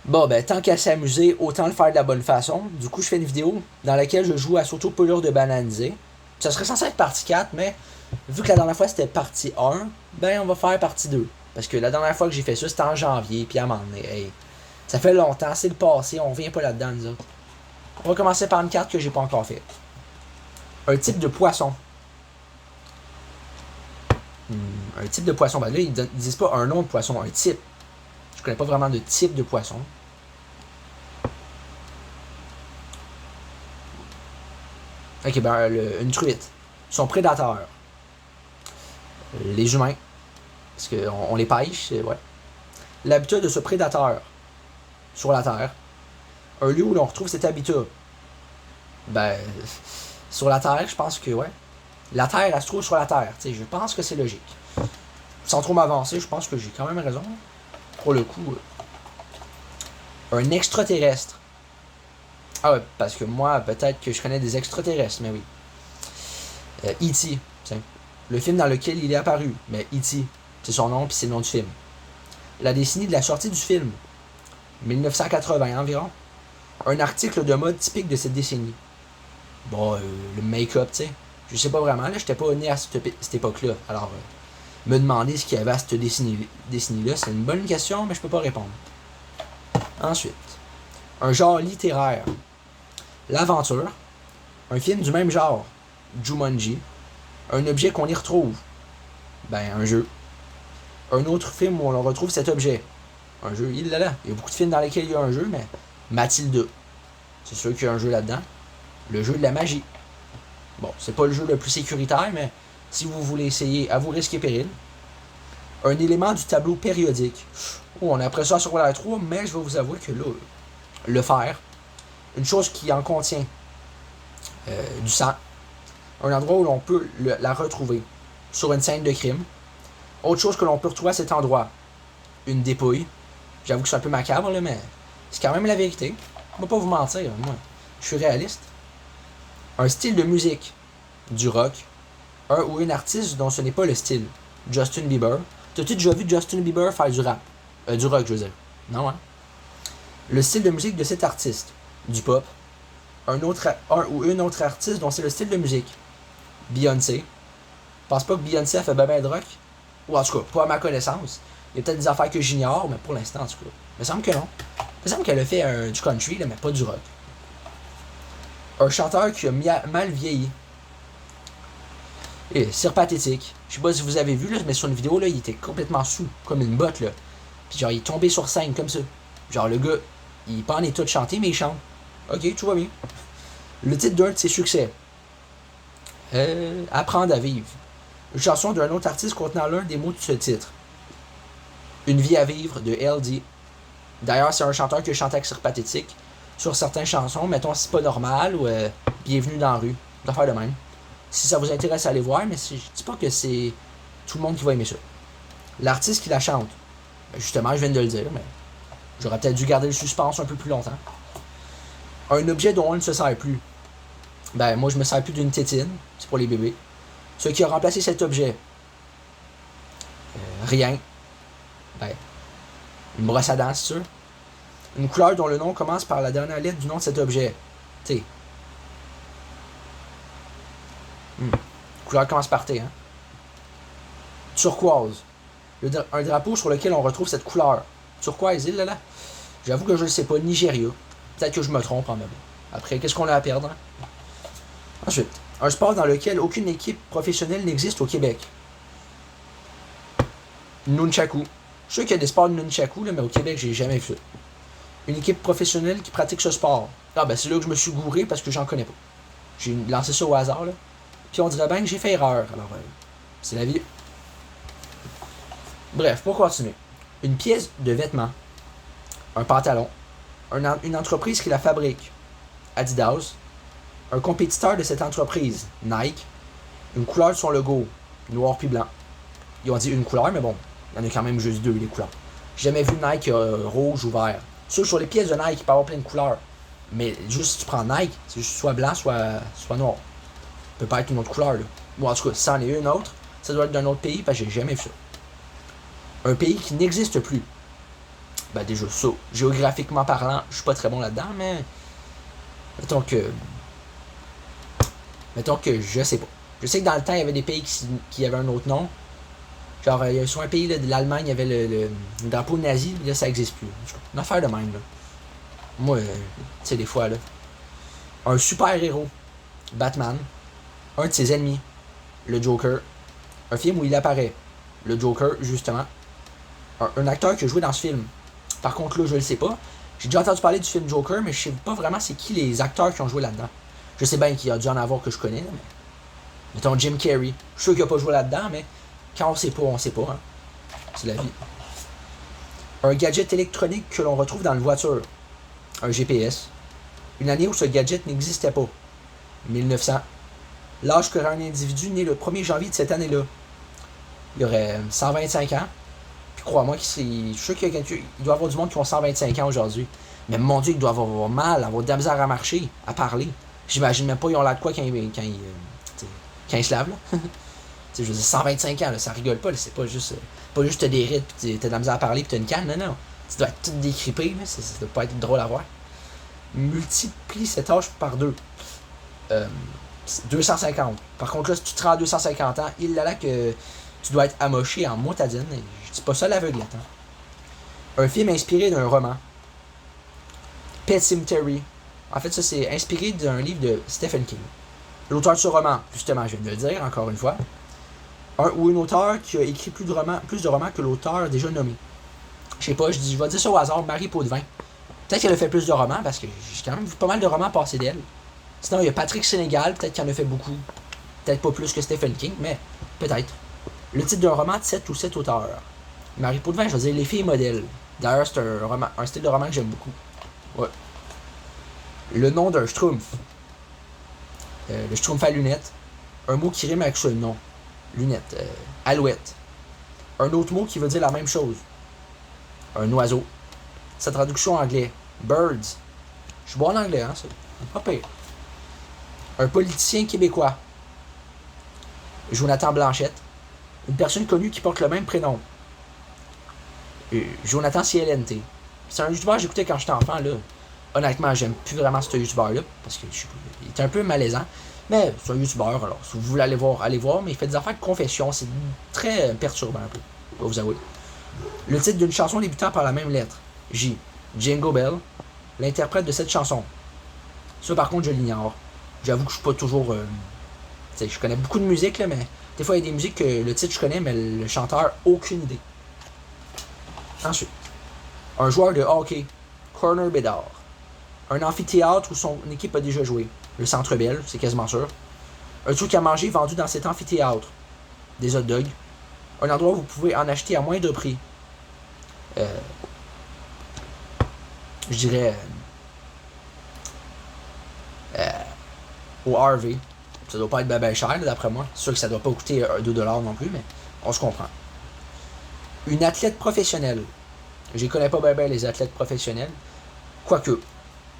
Bon, ben, tant qu'à s'amuser, autant le faire de la bonne façon. Du coup, je fais une vidéo dans laquelle je joue à Sauto-Pelure de Banalisé. Ça serait censé être partie 4, mais vu que la dernière fois c'était partie 1, ben, on va faire partie 2. Parce que la dernière fois que j'ai fait ça, c'était en janvier, puis à un moment donné, hey, ça fait longtemps, c'est le passé, on revient pas là-dedans, nous autres. On va commencer par une carte que j'ai pas encore faite. Un type de poisson. Un type de poisson. Ben là, ils disent pas un nom de poisson, un type. Je connais pas vraiment de type de poisson. Ok, ben, une truite. Son prédateur. Les humains. Parce qu'on les pêche, ouais. L'habitat de ce prédateur sur la Terre. Un lieu où l'on retrouve cet habitat. Ben, sur la Terre, je pense que, ouais. La Terre, elle se trouve sur la Terre. T'sais, je pense que c'est logique. Sans trop m'avancer, je pense que j'ai quand même raison. Pour le coup, un extraterrestre. Ah ouais, parce que moi, peut-être que je connais des extraterrestres, mais oui. E.T., le film dans lequel il est apparu. Mais E.T., c'est son nom, puis c'est le nom du film. La décennie de la sortie du film, 1980 environ. Un article de mode typique de cette décennie. Bon, le make-up, tu sais. Je sais pas vraiment, là, j'étais pas né à cette époque-là. Alors, me demander ce qu'il y avait à cette décennie-là, c'est une bonne question, mais je peux pas répondre. Ensuite, un genre littéraire. L'aventure. Un film du même genre. Jumanji. Un objet qu'on y retrouve. Ben, un jeu. Un autre film où on retrouve cet objet. Un jeu, il y a beaucoup de films dans lesquels il y a un jeu, mais Mathilda. C'est sûr qu'il y a un jeu là-dedans. Le jeu de la magie. Bon, c'est pas le jeu le plus sécuritaire, mais si vous voulez essayer, à vous risquer péril. Un élément du tableau périodique. Oh, on a appris ça sur la 3, mais je vais vous avouer que là, le fer, une chose qui en contient du sang, un endroit où l'on peut la retrouver sur une scène de crime. Autre chose que l'on peut retrouver à cet endroit, une dépouille. J'avoue que c'est un peu macabre, là, mais c'est quand même la vérité. On va pas vous mentir, moi, je suis réaliste. Un style de musique, du rock, un ou une artiste dont ce n'est pas le style. Justin Bieber. T'as-tu déjà vu Justin Bieber faire du rap? Du rock, je veux dire. Non, hein? Le style de musique de cet artiste. Du pop. Un ou une autre artiste dont c'est le style de musique. Beyoncé. Je pense pas que Beyoncé a fait ben de rock. Ou en tout cas, pas à ma connaissance. Il y a peut-être des affaires que j'ignore, mais pour l'instant, en tout cas. Il me semble que non. Il me semble qu'elle a fait du country, là, mais pas du rock. Un chanteur qui a mal vieilli. Et c'est pathétique. Je sais pas si vous avez vu, là, mais sur une vidéo, là, il était complètement sous, comme une botte, là. Puis genre, il est tombé sur scène, comme ça. Genre, le gars, il est pas en état de chanter, mais il chante. Ok, tout va bien. Le titre d'un de ses succès. Apprendre à vivre. Une chanson d'un autre artiste contenant l'un des mots de ce titre. Une vie à vivre de LD. D'ailleurs, c'est un chanteur qui chante avec Sir Pathétique sur certaines chansons. Mettons, c'est pas normal ou Bienvenue dans la rue. D'affaire de même. Si ça vous intéresse, allez voir, mais je dis pas que c'est tout le monde qui va aimer ça. L'artiste qui la chante. Justement, je viens de le dire, mais j'aurais peut-être dû garder le suspense un peu plus longtemps. Un objet dont on ne se sert plus. Ben, moi, je me sers plus d'une tétine. C'est pour les bébés. Ce qui a remplacé cet objet. Rien. Ben, une brosse à dents, c'est sûr. Une couleur dont le nom commence par la dernière lettre du nom de cet objet. T. Couleur commence par T, hein. Turquoise. Un drapeau sur lequel on retrouve cette couleur. Turquoise, il là. J'avoue que je ne sais pas. Nigeria. Peut-être que je me trompe en même. Après, qu'est-ce qu'on a à perdre, hein? Ensuite, un sport dans lequel aucune équipe professionnelle n'existe au Québec. Nunchaku. Je sais qu'il y a des sports de nunchaku, là, mais au Québec, j'ai jamais vu ça. Une équipe professionnelle qui pratique ce sport. Ah ben c'est là que je me suis gouré parce que j'en connais pas. J'ai lancé ça au hasard, là. Puis on dirait bien que j'ai fait erreur. Alors, c'est la vie. Bref, pour continuer. Une pièce de vêtement. Un pantalon. Une entreprise qui la fabrique. Adidas. Un compétiteur de cette entreprise. Nike. Une couleur de son logo. Noir puis blanc. Ils ont dit une couleur, mais bon, il y en a quand même juste deux, les couleurs. J'ai jamais vu Nike rouge ou vert. Sur les pièces de Nike, il peut y avoir plein de couleurs. Mais juste si tu prends Nike, c'est juste soit blanc, soit noir. Ça peut pas être une autre couleur, là. Bon, en tout cas, si c'en est une autre, ça doit être d'un autre pays, parce que j'ai jamais vu ça. Un pays qui n'existe plus. Ben déjà ça, géographiquement parlant, je suis pas très bon là-dedans, mais mettons que. Mettons que je sais pas. Je sais que dans le temps, il y avait des pays qui avaient un autre nom. Genre, sur un pays là, de l'Allemagne, il y avait le drapeau nazi, là, ça existe plus. Une affaire de même, là. Moi, tu sais, des fois, là. Un super-héros, Batman. Un de ses ennemis, le Joker. Un film où il apparaît, le Joker, justement. Un acteur qui a joué dans ce film. Par contre, là, je le sais pas. J'ai déjà entendu parler du film Joker, mais je sais pas vraiment c'est qui les acteurs qui ont joué là-dedans. Je sais bien qu'il y a dû en avoir que je connais, là, mais. Mettons Jim Carrey. Je suis sûr qu'il a pas joué là-dedans, mais quand on sait pas, on sait pas. Hein. C'est la vie. Un gadget électronique que l'on retrouve dans une voiture. Un GPS. Une année où ce gadget n'existait pas. 1900. L'âge qu'aurait un individu né le 1er janvier de cette année-là. Il aurait 125 ans. Puis crois-moi, je suis sûr qu'il doit y avoir du monde qui ont 125 ans aujourd'hui. Mais mon Dieu, ils doivent avoir mal, avoir de la misère à marcher, à parler. J'imagine même pas ils ont l'air de quoi quand ils se lavent, là. Je veux dire, 125 ans, là, ça rigole pas, là, c'est pas juste des rides, pis t'as de la misère à parler, pis t'as une canne, non. Tu dois être tout décrippé, là, ça doit pas être drôle à voir. Multiplie cet âge par 2. 250. Par contre, là, si tu te rends à 250 ans, il est là que tu dois être amoché en motadine. Je dis pas ça l'aveugle, attends. Un film inspiré d'un roman. Pet Sematary. En fait, ça, c'est inspiré d'un livre de Stephen King. L'auteur de ce roman, justement, je viens de le dire, encore une fois. Ou un auteur qui a écrit plus de romans que l'auteur déjà nommé. Je sais pas, je vais dire ça au hasard, Marie Potvin. Peut-être qu'elle a fait plus de romans, parce que j'ai quand même vu pas mal de romans passer d'elle. Sinon, il y a Patrick Sénégal, peut-être qu'il en a fait beaucoup. Peut-être pas plus que Stephen King, mais peut-être. Le titre d'un roman de 7 ou 7 auteurs. Marie Potvin, je veux dire Les filles modèles. D'ailleurs, c'est un style de roman que j'aime beaucoup. Ouais. Le nom d'un schtroumpf. Le schtroumpf à lunettes. Un mot qui rime avec ce nom. Lunettes. Alouette. Un autre mot qui veut dire la même chose. Un oiseau. Sa traduction en anglais. Birds. Je suis bon en anglais, hein, ça. Pas pire. Un politicien québécois. Jonathan Blanchette. Une personne connue qui porte le même prénom. Jonathan CLNT. C'est un youtubeur que j'écoutais quand j'étais enfant, là. Honnêtement, j'aime plus vraiment ce youtubeur-là, parce qu'il est un peu malaisant. Mais c'est un youtubeur, alors si vous voulez aller voir, mais il fait des affaires de confession, c'est très perturbant un peu, je vais vous avouer. Le titre d'une chanson débutant par la même lettre. J. Jingle Bell, l'interprète de cette chanson. Ça par contre je l'ignore. J'avoue que je suis pas toujours... je connais beaucoup de musique, là, mais des fois il y a des musiques que le titre je connais, mais le chanteur, aucune idée. Ensuite, un joueur de hockey, Corner Bedard. Un amphithéâtre où son équipe a déjà joué. Le Centre Bell, c'est quasiment sûr. Un truc à manger vendu dans cet amphithéâtre. Des hot dogs. Un endroit où vous pouvez en acheter à moindre prix. Je dirais... au Harvey. Ça doit pas être bien cher, d'après moi. C'est sûr que ça doit pas coûter 2$ non plus, mais on se comprend. Une athlète professionnelle. Je connais pas bien les athlètes professionnels. Quoique,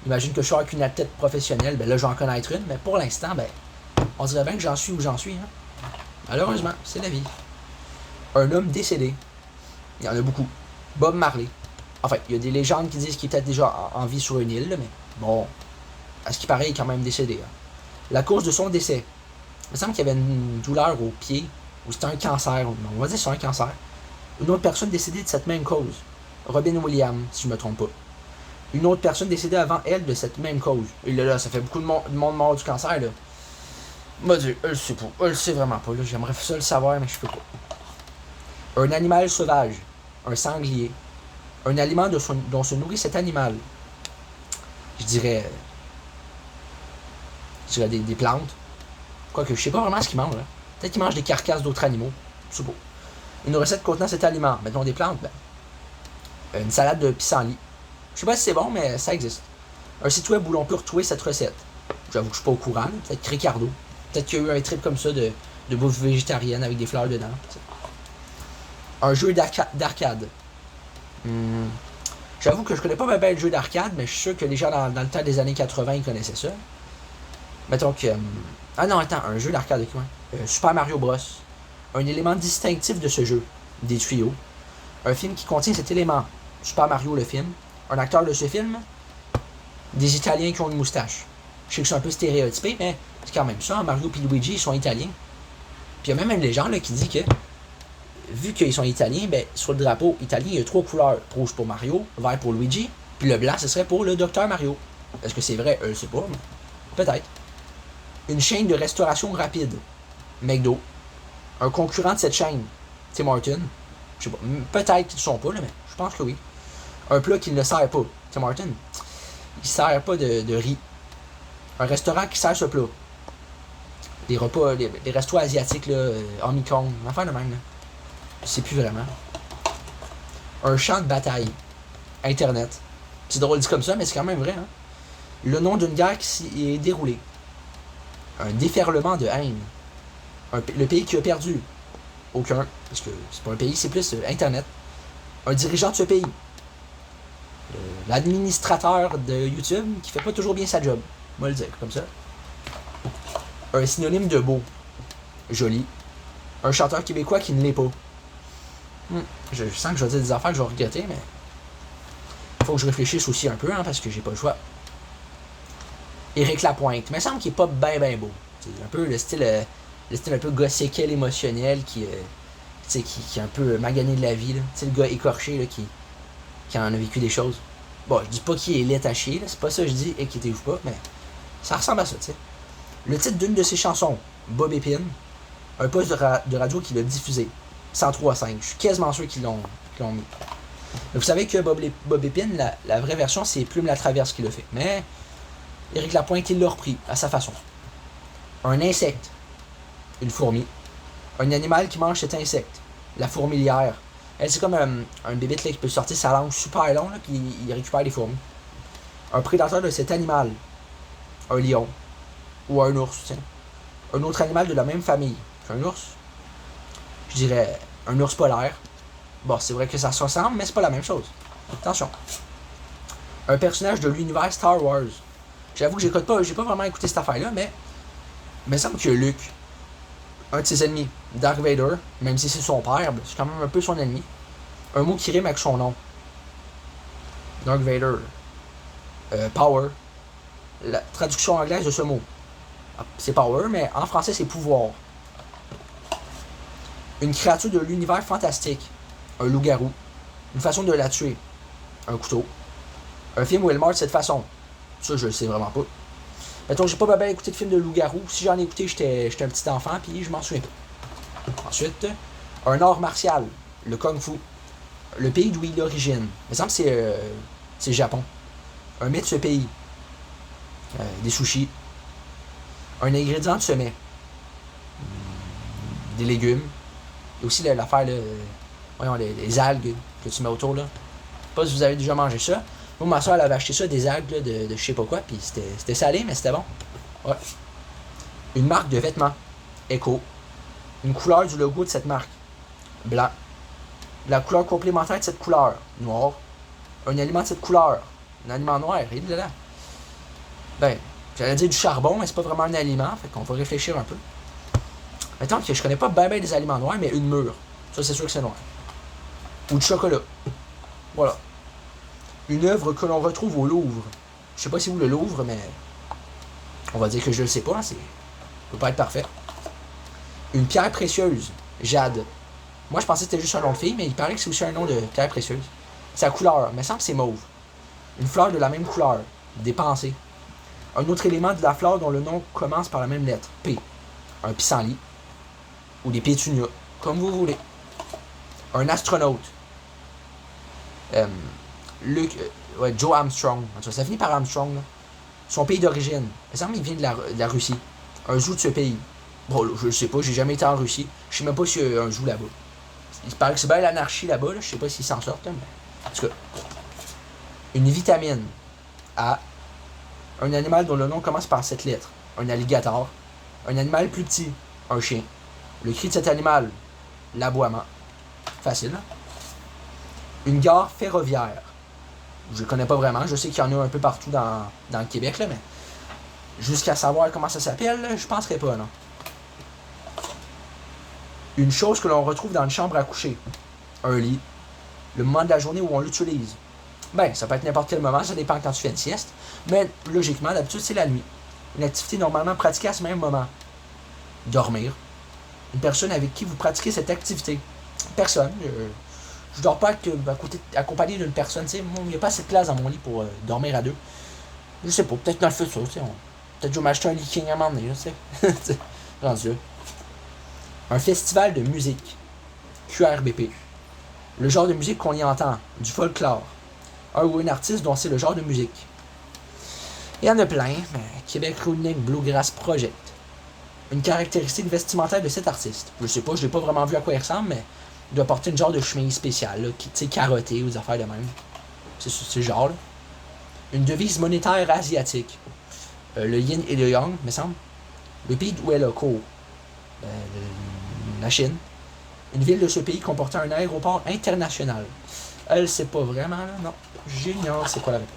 imagine que je suis avec une athlète professionnelle, ben là, j'en connaître une, mais pour l'instant, ben, on dirait bien que j'en suis où j'en suis. Hein. Malheureusement, c'est la vie. Un homme décédé. Il y en a beaucoup. Bob Marley. Enfin, il y a des légendes qui disent qu'il est peut-être déjà en vie sur une île, là, mais bon, à ce qui paraît, il est quand même décédé. Hein. La cause de son décès. Il me semble qu'il y avait une douleur au pied, ou c'était un cancer. On va dire que c'est un cancer. Une autre personne décédée de cette même cause. Robin Williams, si je ne me trompe pas. Une autre personne décédée avant elle de cette même cause. Et là, ça fait beaucoup de monde mort du cancer, là. Moi, Dieu, je le sais pas. Je le sais vraiment pas, là. J'aimerais ça le savoir, mais je peux pas. Un animal sauvage. Un sanglier. Un aliment dont se nourrit cet animal. Je dirais des plantes. Quoique, je sais pas vraiment ce qu'il mange, là. Peut-être qu'il mange des carcasses d'autres animaux. C'est beau. Une recette contenant cet aliment. Mettons des plantes, ben. Une salade de pissenlit. Je sais pas si c'est bon, mais ça existe. Un site web où l'on peut retrouver cette recette. J'avoue que je suis pas au courant. Peut-être Ricardo. Peut-être qu'il y a eu un trip comme ça de bouffe végétarienne avec des fleurs dedans. Un jeu d'arcade. J'avoue que je connais pas bien le jeu d'arcade, mais je suis sûr que les gens dans le temps des années 80, ils connaissaient ça. Mettons que... ah non, attends, un jeu d'arcade, quoi. Super Mario Bros. Un élément distinctif de ce jeu. Des tuyaux. Un film qui contient cet élément. Super Mario, le film. Un acteur de ce film, des Italiens qui ont une moustache. Je sais que c'est un peu stéréotypé, mais c'est quand même ça. Mario et Luigi, ils sont italiens. Puis il y a même une légende là, qui dit que, vu qu'ils sont italiens, ben, sur le drapeau italien, il y a 3 couleurs. Rouge pour Mario, vert pour Luigi, puis le blanc, ce serait pour le docteur Mario. Est-ce que c'est vrai? Je sais pas, mais peut-être. Une chaîne de restauration rapide. McDo. Un concurrent de cette chaîne, Tim Hortons. Je sais pas, peut-être qu'ils ne sont pas, là, mais je pense que oui. Un plat qui ne sert pas, Tim Hortons. Il ne sert pas de riz. Un restaurant qui sert ce plat. Des repas, des restos asiatiques, là, Omicron, enfin de même, là. Je sais plus vraiment. Un champ de bataille. Internet. C'est drôle dit comme ça, mais c'est quand même vrai, hein. Le nom d'une guerre qui s'y est déroulée. Un déferlement de haine. Le pays qui a perdu. Aucun. Parce que c'est pas un pays, c'est plus Internet. Un dirigeant de ce pays. L'administrateur de YouTube qui fait pas toujours bien sa job. On va le dire, comme ça. Un synonyme de beau. Joli. Un chanteur québécois qui ne l'est pas. Je sens que je vais dire des affaires que je vais regretter, mais faut que je réfléchisse aussi un peu, hein, parce que j'ai pas le choix. Éric Lapointe. Il me semble qu'il est pas ben beau. C'est un peu le style un peu gars séquel émotionnel qui est un peu magané de la vie. Le gars écorché là, qui en a vécu des choses. Bon, je dis pas qu'il est laid à chier, là, c'est pas ça que je dis, inquiétez-vous pas, mais ça ressemble à ça, tu sais. Le titre d'une de ses chansons, Bob Épine, un poste de radio qui l'a diffusé. 103.5. Je suis quasiment sûr qu'ils l'ont mis. Mais vous savez que Bob Épine, la vraie version, c'est Plume la Traverse qui l'a fait. Mais Éric Lapointe, il l'a repris à sa façon. Un insecte. Une fourmi. Un animal qui mange cet insecte. La fourmilière. Elle, c'est comme un bébé là, qui peut sortir sa langue super longue, puis il récupère les fourmis. Un prédateur de cet animal. Un lion. Ou un ours, tiens. Un autre animal de la même famille. Un ours. Je dirais un ours polaire. Bon, c'est vrai que ça se ressemble, mais c'est pas la même chose. Attention. Un personnage de l'univers Star Wars. J'avoue que j'ai pas vraiment écouté cette affaire-là, mais il me semble que Luke, un de ses ennemis, Darth Vader, même si c'est son père, c'est quand même un peu son ennemi. Un mot qui rime avec son nom. Darth Vader. Power. La traduction anglaise de ce mot. C'est power, mais en français c'est pouvoir. Une créature de l'univers fantastique. Un loup-garou. Une façon de la tuer. Un couteau. Un film où elle meurt de cette façon. Ça, je le sais vraiment pas. Mettons, j'ai pas bien écouté de film de loup-garou. Si j'en ai écouté, j'étais un petit enfant, puis je m'en souviens pas. Ensuite, un art martial. Le kung-fu. Le pays d'où il est d'origine. Il me semble que c'est le Japon. Un mets de ce pays. Des sushis. Un ingrédient de ce mets. Des légumes. Et aussi l'affaire, voyons, les algues que tu mets autour, là. Je sais pas si vous avez déjà mangé ça. Moi, ma soeur, elle avait acheté ça, des algues là, de je sais pas quoi, puis c'était salé, mais c'était bon. Ouais. Une marque de vêtements. Echo. Une couleur du logo de cette marque. Blanc. La couleur complémentaire de cette couleur. Noir. Un aliment de cette couleur. Un aliment noir, il est là. Ben, j'allais dire du charbon, mais c'est pas vraiment un aliment, fait qu'on va réfléchir un peu. Mettons que je connais pas bien des aliments noirs, mais une mûre. Ça, c'est sûr que c'est noir. Ou du chocolat. Voilà. Une œuvre que l'on retrouve au Louvre. Je sais pas si vous le Louvre, mais on va dire que je le sais pas. Ça peut pas être parfait. Une pierre précieuse. Jade. Moi, je pensais que c'était juste un nom de fille, mais il paraît que c'est aussi un nom de pierre précieuse. Sa couleur. Il me semble que c'est mauve. Une fleur de la même couleur. Des pensées. Un autre élément de la fleur dont le nom commence par la même lettre. P. Un pissenlit. Ou des pétunias. Comme vous voulez. Un astronaute. Joe Armstrong. Ça finit par Armstrong. Là. Son pays d'origine. Il me semble qu'il vient de la Russie. Un zoo de ce pays. Bon, je sais pas, j'ai jamais été en Russie. Je sais même pas s'il y a un zoo là-bas. Il paraît que c'est bien l'anarchie là-bas. Là. Je sais pas s'ils s'en sortent. Là, mais... En tout cas. Une vitamine. A. Un animal dont le nom commence par cette lettre. Un alligator. Un animal plus petit. Un chien. Le cri de cet animal. L'aboiement. Facile, hein? Une gare ferroviaire. Je connais pas vraiment. Je sais qu'il y en a un peu partout dans le Québec, là, mais jusqu'à savoir comment ça s'appelle, là, je penserais pas, non. Une chose que l'on retrouve dans une chambre à coucher. Un lit. le moment de la journée où on l'utilise. Ben, ça peut être n'importe quel moment, ça dépend quand tu fais une sieste. Mais logiquement, d'habitude, c'est la nuit. Une activité normalement pratiquée à ce même moment. Dormir. Une personne avec qui vous pratiquez cette activité. Personne. Je dors pas accompagné d'une personne. Il n'y a pas assez de place dans mon lit pour dormir à deux. Je sais pas, peut-être dans le futur. Peut-être que je vais m'acheter un lit king à un moment donné. Rendu là. Un festival de musique. QRBP. Le genre de musique qu'on y entend. Du folklore. Un ou une artiste dont c'est le genre de musique. Il y en a plein. Québec Runic Bluegrass Project. Une caractéristique vestimentaire de cet artiste. Je sais pas, je l'ai pas vraiment vu à quoi il ressemble, mais il doit porter une genre de chemise spéciale, là, qui, tu sais, carottée ou des affaires de même. C'est ce genre, là. Une devise monétaire asiatique. Le yin et le yang, me semble. Le pays d'où elle a cours. La Chine. Une ville de ce pays comportant un aéroport international. Elle sait pas vraiment, là, non. J'ignore c'est quoi la réponse.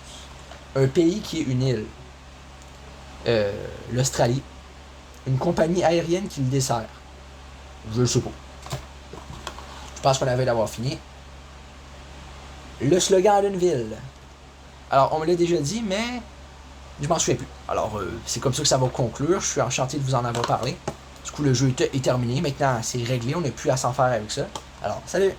Un pays qui est une île. L'Australie. Une compagnie aérienne qui le dessert. Je le sais pas. Je pense qu'on avait d'avoir fini. Le slogan d'une ville. Alors, on me l'a déjà dit, mais je m'en souviens plus. Alors, c'est comme ça que ça va conclure. Je suis enchanté de vous en avoir parlé. Du coup, le jeu est terminé. Maintenant, c'est réglé. On n'a plus à s'en faire avec ça. Alors, salut!